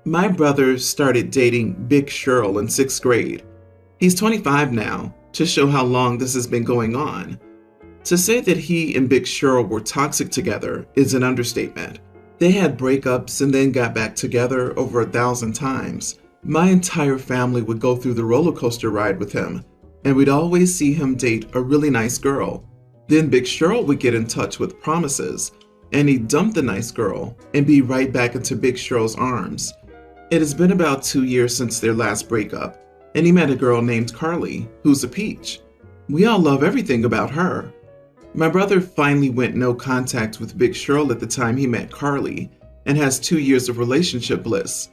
My brother started dating Big Cheryl in 6th grade. He's 25 now, to show how long this has been going on. To say that he and Big Cheryl were toxic together is an understatement. They had breakups and then got back together over 1,000 times. My entire family would go through the roller coaster ride with him, and we'd always see him date a really nice girl. Then Big Cheryl would get in touch with promises, and he'd dump the nice girl and be right back into Big Cheryl's arms. It has been about 2 years since their last breakup, and he met a girl named Carly, who's a peach. We all love everything about her. My brother finally went no contact with Big Cheryl at the time he met Carly, and has 2 years of relationship bliss.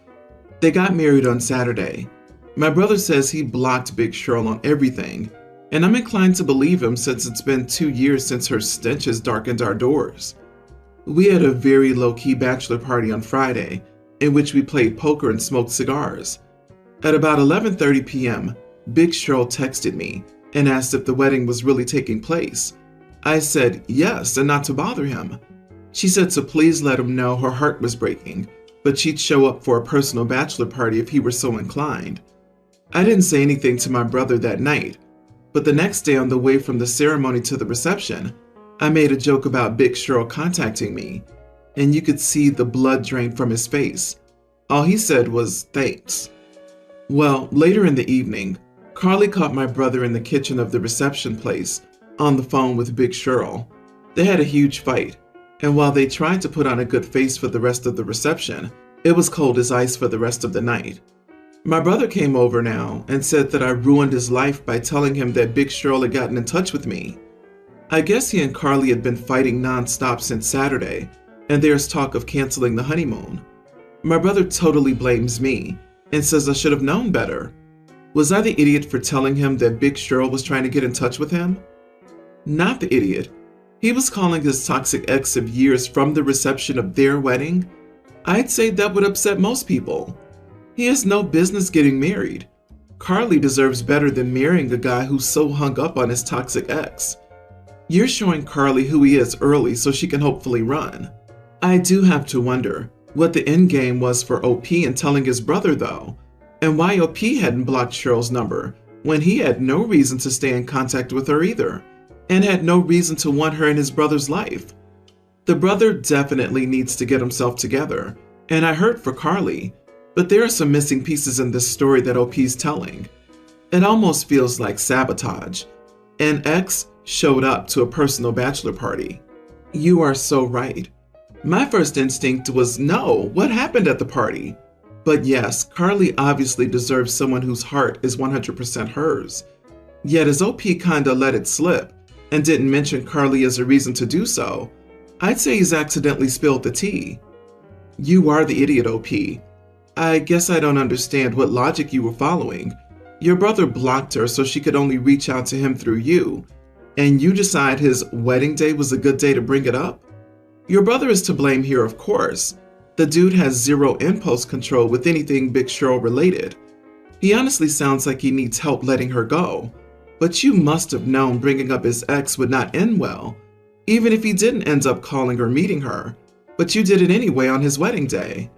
They got married on Saturday. My brother says he blocked Big Cheryl on everything, and I'm inclined to believe him since it's been 2 years since her stench has darkened our doors. We had a very low-key bachelor party on Friday, in which we played poker and smoked cigars. At about 11:30 p.m., Big Cheryl texted me and asked if the wedding was really taking place. I said yes, and not to bother him. She said to please let him know her heart was breaking, but she'd show up for a personal bachelor party if he were so inclined. I didn't say anything to my brother that night, but the next day on the way from the ceremony to the reception, I made a joke about Big Cheryl contacting me, and you could see the blood drain from his face. All he said was thanks. Well, later in the evening, Carly caught my brother in the kitchen of the reception place on the phone with Big Cheryl. They had a huge fight, and while they tried to put on a good face for the rest of the reception, it was cold as ice for the rest of the night. My brother came over now and said that I ruined his life by telling him that Big Cheryl had gotten in touch with me. I guess he and Carly had been fighting non-stop since Saturday, and there's talk of canceling the honeymoon. My brother totally blames me and says I should have known better. Was I the idiot for telling him that Big Cheryl was trying to get in touch with him? Not the idiot. He was calling his toxic ex of years from the reception of their wedding. I'd say that would upset most people. He has no business getting married. Carly deserves better than marrying a guy who's so hung up on his toxic ex. You're showing Carly who he is early so she can hopefully run. I do have to wonder what the end game was for OP in telling his brother though, and why OP hadn't blocked Cheryl's number when he had no reason to stay in contact with her either, and had no reason to want her in his brother's life. The brother definitely needs to get himself together, and I hurt for Carly, but there are some missing pieces in this story that OP's telling. It almost feels like sabotage. An ex showed up to a personal bachelor party. You are so right. My first instinct was no, what happened at the party? But yes, Carly obviously deserves someone whose heart is 100% hers. Yet as OP kinda let it slip and didn't mention Carly as a reason to do so, I'd say he's accidentally spilled the tea. You are the idiot, OP. I guess I don't understand what logic you were following. Your brother blocked her so she could only reach out to him through you, and you decide his wedding day was a good day to bring it up? Your brother is to blame here, of course. The dude has zero impulse control with anything Big Cheryl related. He honestly sounds like he needs help letting her go. But you must have known bringing up his ex would not end well, even if he didn't end up calling or meeting her, but you did it anyway on his wedding day.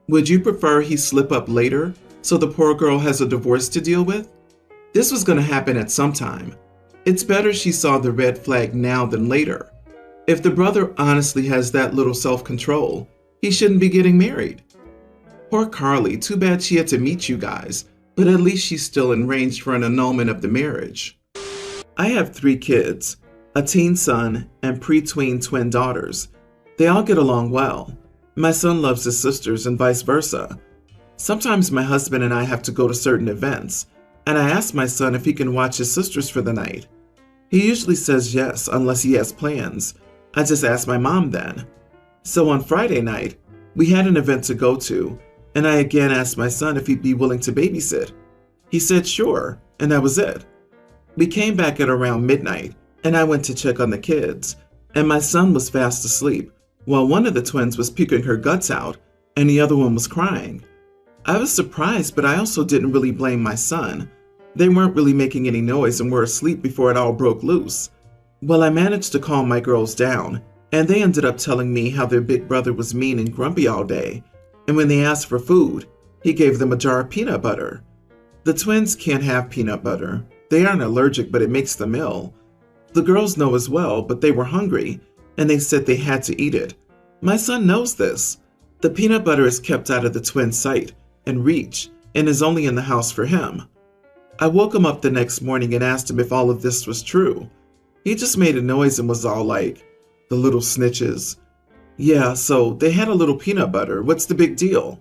Would you prefer he slip up later so the poor girl has a divorce to deal with? This was going to happen at some time. It's better she saw the red flag now than later. If the brother honestly has that little self-control, he shouldn't be getting married. Poor Carly, too bad she had to meet you guys, but at least she's still in range for an annulment of the marriage. I have 3 kids, a teen son and pre-tween twin daughters. They all get along well. My son loves his sisters and vice versa. Sometimes my husband and I have to go to certain events, and I ask my son if he can watch his sisters for the night. He usually says yes unless he has plans. I just ask my mom then. So on Friday night, we had an event to go to, and I again asked my son if he'd be willing to babysit. He said sure, and that was it. We came back at around midnight, and I went to check on the kids, and my son was fast asleep, while one of the twins was puking her guts out, and the other one was crying. I was surprised, but I also didn't really blame my son. They weren't really making any noise and were asleep before it all broke loose. Well, I managed to calm my girls down, and they ended up telling me how their big brother was mean and grumpy all day, and when they asked for food, He gave them a jar of peanut butter. The twins can't have peanut butter. They aren't allergic, but it makes them ill. The girls know as well, but they were hungry, and they said they had to eat it. My son knows this. The peanut butter is kept out of the twins' sight and reach, and is only in the house for him. I woke him up the next morning and asked him if all of this was true. He just made a noise and was all like, "The little snitches." Yeah, so they had a little peanut butter. What's the big deal?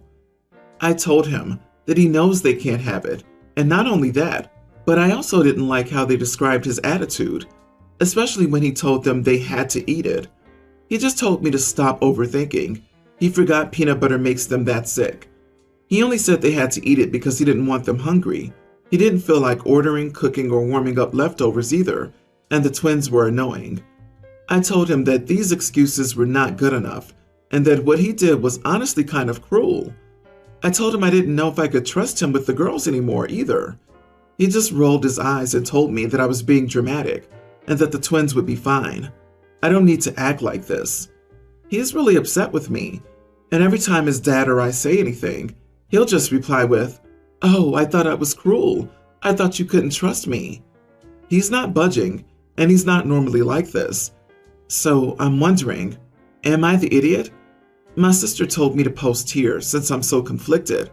I told him that he knows they can't have it, and not only that, but I also didn't like how they described his attitude, especially when he told them they had to eat it. He just told me to stop overthinking. He forgot peanut butter makes them that sick. He only said they had to eat it because he didn't want them hungry. He didn't feel like ordering, cooking, or warming up leftovers either, and the twins were annoying. I told him that these excuses were not good enough, and that what he did was honestly kind of cruel. I told him I didn't know if I could trust him with the girls anymore either. He just rolled his eyes and told me that I was being dramatic, and that the twins would be fine. I don't need to act like this. He is really upset with me, and every time his dad or I say anything, he'll just reply with, "Oh, I thought I was cruel. I thought you couldn't trust me." He's not budging, and he's not normally like this. So I'm wondering, am I the idiot? My sister told me to post here since I'm so conflicted.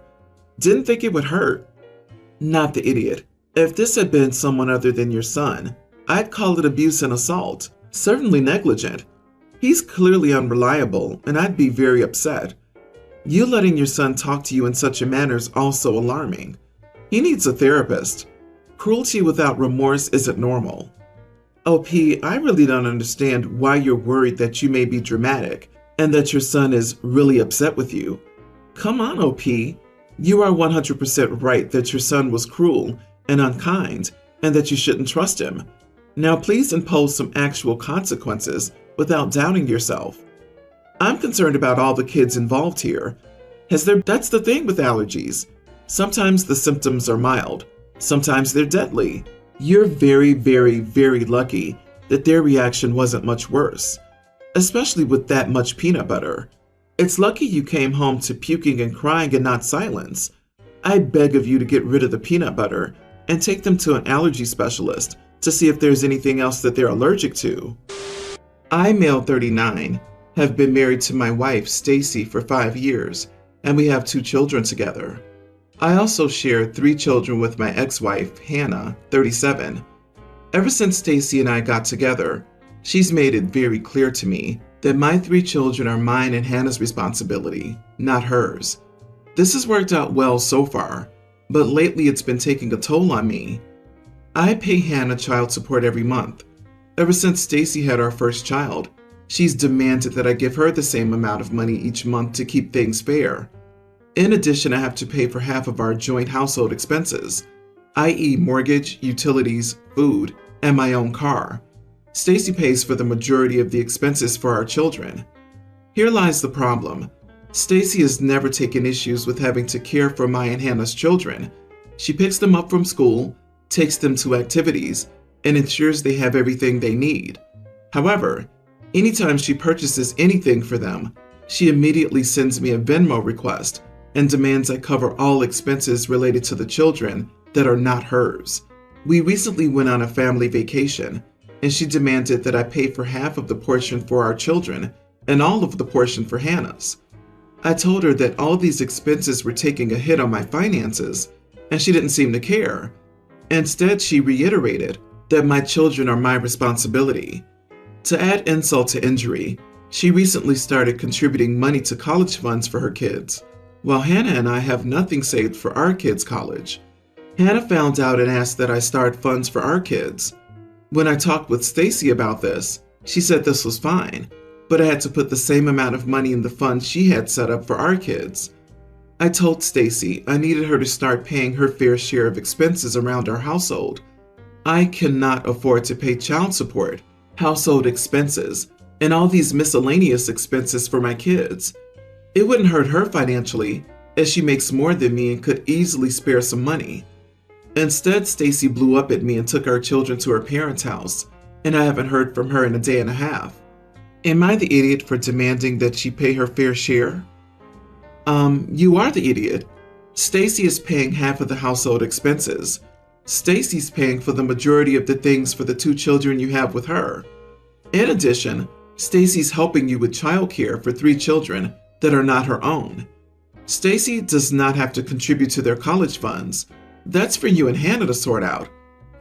Didn't think it would hurt. Not the idiot. If this had been someone other than your son, I'd call it abuse and assault, certainly negligent. He's clearly unreliable, and I'd be very upset. You letting your son talk to you in such a manner is also alarming. He needs a therapist. Cruelty without remorse isn't normal. OP, I really don't understand why you're worried that you may be dramatic and that your son is really upset with you. Come on, OP. You are 100% right that your son was cruel and unkind and that you shouldn't trust him. Now please impose some actual consequences without doubting yourself. I'm concerned about all the kids involved here. That's the thing with allergies. Sometimes the symptoms are mild. Sometimes they're deadly. You're very, very, very lucky that their reaction wasn't much worse, especially with that much peanut butter. It's lucky you came home to puking and crying and not silence. I beg of you to get rid of the peanut butter and take them to an allergy specialist to see if there's anything else that they're allergic to. I, male 39, have been married to my wife, Stacy, for 5 years, and we have 2 children together. I also share 3 children with my ex-wife, Hannah, 37. Ever since Stacy and I got together, she's made it very clear to me that my 3 children are mine and Hannah's responsibility, not hers. This has worked out well so far, but lately it's been taking a toll on me. I pay Hannah child support every month. Ever since Stacy had our first child, she's demanded that I give her the same amount of money each month to keep things fair. In addition, I have to pay for half of our joint household expenses, i.e. mortgage, utilities, food, and my own car. Stacy pays for the majority of the expenses for our children. Here lies the problem. Stacy has never taken issues with having to care for my and Hannah's children. She picks them up from school, takes them to activities, and ensures they have everything they need. However, anytime she purchases anything for them, she immediately sends me a Venmo request and demands I cover all expenses related to the children that are not hers. We recently went on a family vacation, and she demanded that I pay for half of the portion for our children and all of the portion for Hannah's. I told her that all these expenses were taking a hit on my finances, and she didn't seem to care. Instead, she reiterated that my children are my responsibility. To add insult to injury, she recently started contributing money to college funds for her kids, while Hannah and I have nothing saved for our kids' college. Hannah found out and asked that I start funds for our kids. When I talked with Stacy about this, she said this was fine, but I had to put the same amount of money in the fund she had set up for our kids. I told Stacy I needed her to start paying her fair share of expenses around our household. I cannot afford to pay child support, household expenses, and all these miscellaneous expenses for my kids. It wouldn't hurt her financially, as she makes more than me and could easily spare some money. Instead, Stacy blew up at me and took our children to her parents' house, and I haven't heard from her in a day and a half. Am I the idiot for demanding that she pay her fair share? You are the idiot. Stacy is paying half of the household expenses. Stacy's paying for the majority of the things for the two children you have with her. In addition, Stacy's helping you with childcare for 3 children that are not her own. Stacy does not have to contribute to their college funds. That's for you and Hannah to sort out.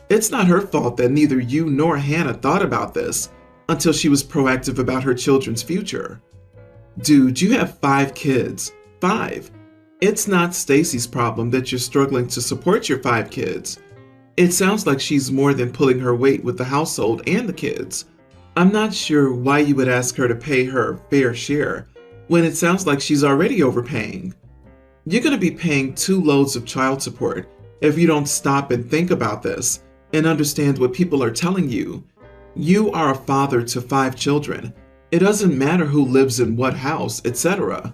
It's not her fault that neither you nor Hannah thought about this until she was proactive about her children's future. Dude, you have 5 kids. 5. It's not Stacy's problem that you're struggling to support your 5 kids. It sounds like she's more than pulling her weight with the household and the kids. I'm not sure why you would ask her to pay her fair share when it sounds like she's already overpaying. You're going to be paying 2 loads of child support if you don't stop and think about this and understand what people are telling you. You are a father to 5 children. It doesn't matter who lives in what house, etc.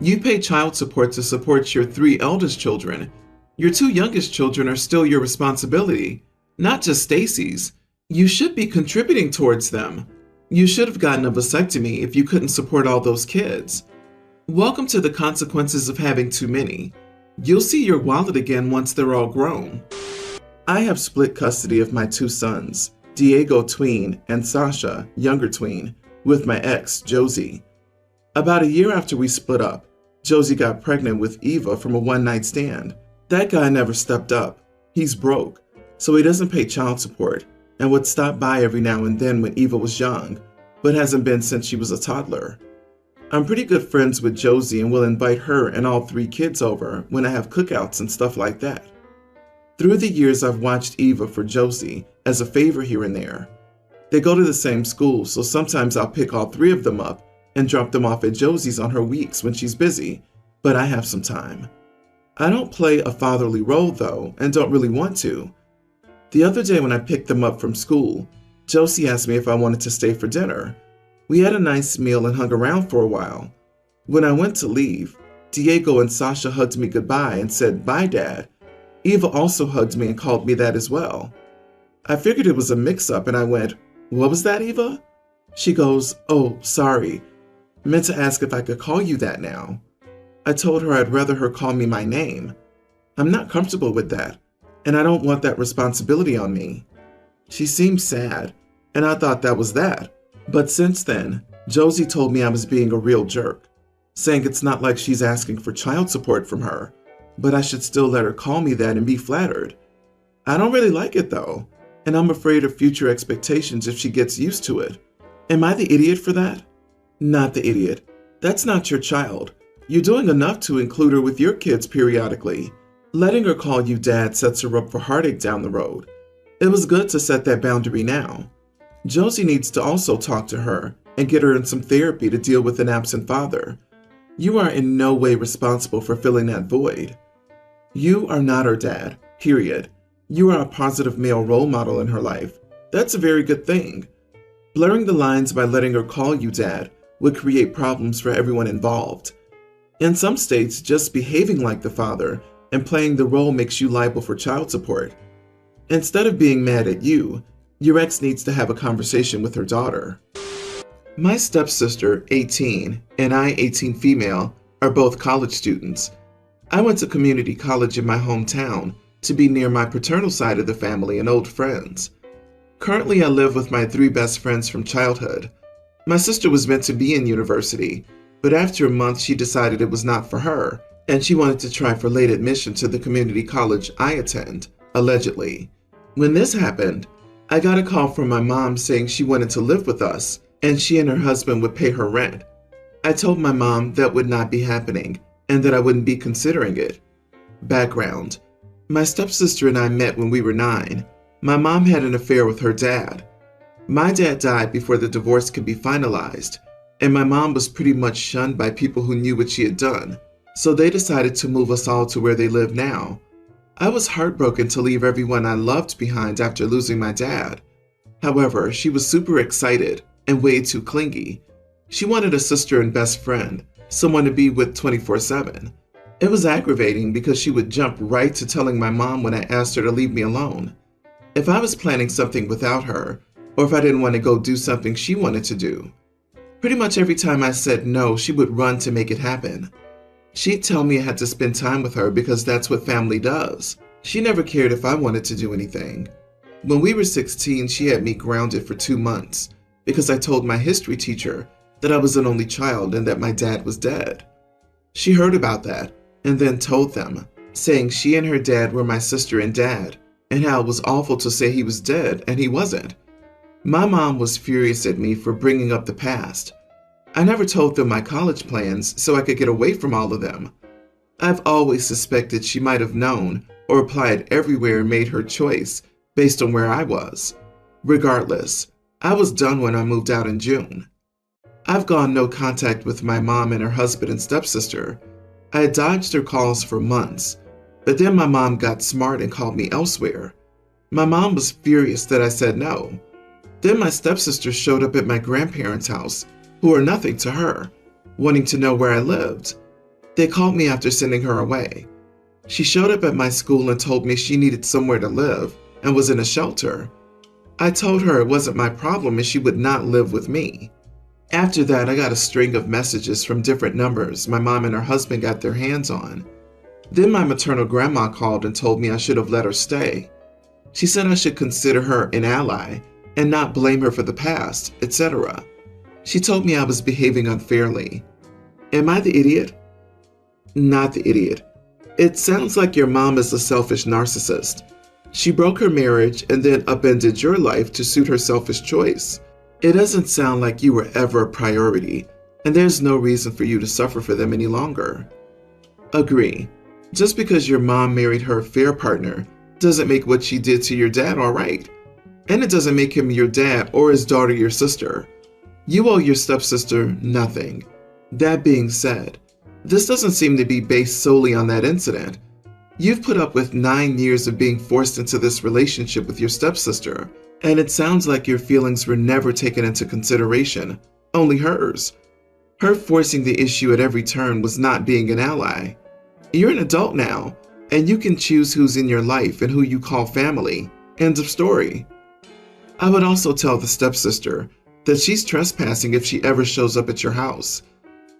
You pay child support to support your 3 eldest children. Your 2 youngest children are still your responsibility, not just Stacy's. You should be contributing towards them. You should have gotten a vasectomy if you couldn't support all those kids. Welcome to the consequences of having too many. You'll see your wallet again once they're all grown. I have split custody of my 2 sons, Diego tween and Sasha, younger tween, with my ex, Josie. About a year after we split up, Josie got pregnant with Eva from a one-night stand. That guy never stepped up. He's broke, so he doesn't pay child support and would stop by every now and then when Eva was young, but hasn't been since she was a toddler. I'm pretty good friends with Josie and will invite her and all 3 kids over when I have cookouts and stuff like that. Through the years, I've watched Eva for Josie as a favor here and there. They go to the same school, so sometimes I'll pick all 3 of them up and drop them off at Josie's on her weeks when she's busy, but I have some time. I don't play a fatherly role though, and don't really want to. The other day when I picked them up from school, Josie asked me if I wanted to stay for dinner. We had a nice meal and hung around for a while. When I went to leave, Diego and Sasha hugged me goodbye and said, "Bye, Dad." Eva also hugged me and called me that as well. I figured it was a mix-up and I went, "What was that, Eva?" She goes, "Oh, sorry. Meant to ask if I could call you that now." I told her I'd rather her call me my name. I'm not comfortable with that, and I don't want that responsibility on me. She seemed sad, and I thought that was that. But since then, Josie told me I was being a real jerk, saying it's not like she's asking for child support from her, but I should still let her call me that and be flattered. I don't really like it though, and I'm afraid of future expectations if she gets used to it. Am I the idiot for that? Not the idiot. That's not your child. You're doing enough to include her with your kids periodically. Letting her call you dad sets her up for heartache down the road. It was good to set that boundary now. Josie needs to also talk to her and get her in some therapy to deal with an absent father. You are in no way responsible for filling that void. You are not her dad, period. You are a positive male role model in her life. That's a very good thing. Blurring the lines by letting her call you dad would create problems for everyone involved. In some states, just behaving like the father and playing the role makes you liable for child support. Instead of being mad at you, your ex needs to have a conversation with her daughter. My stepsister, 18, and I, 18 female, are both college students. I went to community college in my hometown to be near my paternal side of the family and old friends. Currently, I live with my 3 best friends from childhood. My sister was meant to be in university, but after a month she decided it was not for her, and she wanted to try for late admission to the community college I attend, allegedly. When this happened, I got a call from my mom saying she wanted to live with us, and she and her husband would pay her rent. I told my mom that would not be happening, and that I wouldn't be considering it. Background: my stepsister and I met when we were 9. My mom had an affair with her dad. My dad died before the divorce could be finalized, and my mom was pretty much shunned by people who knew what she had done, so they decided to move us all to where they live now. I was heartbroken to leave everyone I loved behind after losing my dad. However, she was super excited and way too clingy. She wanted a sister and best friend, someone to be with 24/7. It was aggravating because she would jump right to telling my mom when I asked her to leave me alone. If I was planning something without her, or if I didn't want to go do something she wanted to do, pretty much every time I said no, she would run to make it happen. She'd tell me I had to spend time with her because that's what family does. She never cared if I wanted to do anything. When we were 16, she had me grounded for 2 months because I told my history teacher that I was an only child and that my dad was dead. She heard about that and then told them, saying she and her dad were my sister and dad, and how it was awful to say he was dead and he wasn't. My mom was furious at me for bringing up the past. I never told them my college plans so I could get away from all of them. I've always suspected she might have known or applied everywhere and made her choice based on where I was. Regardless, I was done when I moved out in June. I've gone no contact with my mom and her husband and stepsister. I had dodged their calls for months, but then my mom got smart and called me elsewhere. My mom was furious that I said no. Then my stepsister showed up at my grandparents' house, who are nothing to her, wanting to know where I lived. They called me after sending her away. She showed up at my school and told me she needed somewhere to live and was in a shelter. I told her it wasn't my problem and she would not live with me. After that, I got a string of messages from different numbers my mom and her husband got their hands on. Then my maternal grandma called and told me I should have let her stay. She said I should consider her an ally and not blame her for the past, etc. She told me I was behaving unfairly. Am I the idiot? Not the idiot. It sounds like your mom is a selfish narcissist. She broke her marriage and then upended your life to suit her selfish choice. It doesn't sound like you were ever a priority, and there's no reason for you to suffer for them any longer. Agree. Just because your mom married her affair partner doesn't make what she did to your dad all right. And it doesn't make him your dad or his daughter your sister. You owe your stepsister nothing. That being said, this doesn't seem to be based solely on that incident. You've put up with 9 years of being forced into this relationship with your stepsister, and it sounds like your feelings were never taken into consideration, only hers. Her forcing the issue at every turn was not being an ally. You're an adult now, and you can choose who's in your life and who you call family. End of story. I would also tell the stepsister that she's trespassing if she ever shows up at your house.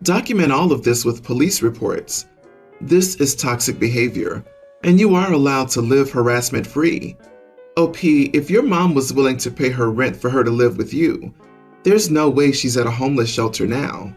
Document all of this with police reports. This is toxic behavior, and you are allowed to live harassment-free. OP, if your mom was willing to pay her rent for her to live with you, there's no way she's at a homeless shelter now.